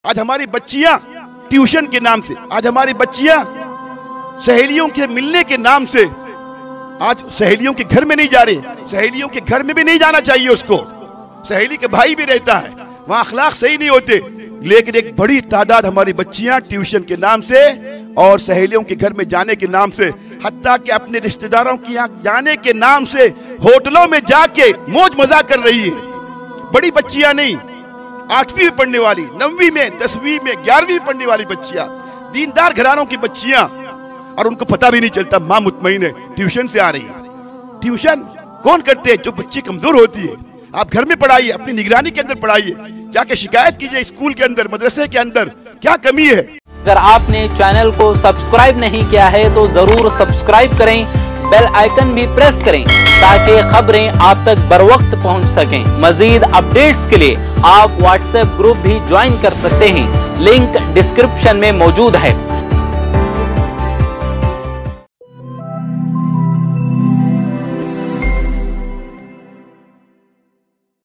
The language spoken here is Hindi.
आज हमारी बच्चियां ट्यूशन के नाम से, आज हमारी बच्चियां सहेलियों के मिलने के नाम से आज सहेलियों के घर में नहीं जा रही। सहेलियों के घर में भी नहीं जाना चाहिए उसको। सहेली के भाई भी रहता है, वहां अखलाक सही नहीं होते। लेकिन एक बड़ी तादाद हमारी बच्चियां ट्यूशन के नाम से और सहेलियों के घर में जाने के नाम से, हत्ता कि अपने रिश्तेदारों के यहाँ जाने के नाम से होटलों में जाके मौज मजा कर रही है। बड़ी बच्चियां नहीं, 8वीं में पढ़ने वाली, 9वीं में, 10वीं में, 11वीं में पढ़ने वाली बच्चियां, दीनदार घरानों की बच्चियां, और उनको पता भी नहीं चलता माँ मुतमईन है ट्यूशन से आ रही है। ट्यूशन कौन करते हैं? जो बच्ची कमजोर होती है। आप घर में पढ़ाइए, अपनी निगरानी के अंदर पढ़ाइए, जाके शिकायत कीजिए स्कूल के अंदर, मदरसे के अंदर क्या कमी है। अगर आपने चैनल को सब्सक्राइब नहीं किया है तो जरूर सब्सक्राइब करें, बेल आइकन भी प्रेस करें ताकि खबरें आप तक बर वक्त पहुँच सकें। मजीद अपडेट्स के लिए आप व्हाट्सएप ग्रुप भी ज्वाइन कर सकते हैं, लिंक डिस्क्रिप्शन में मौजूद है।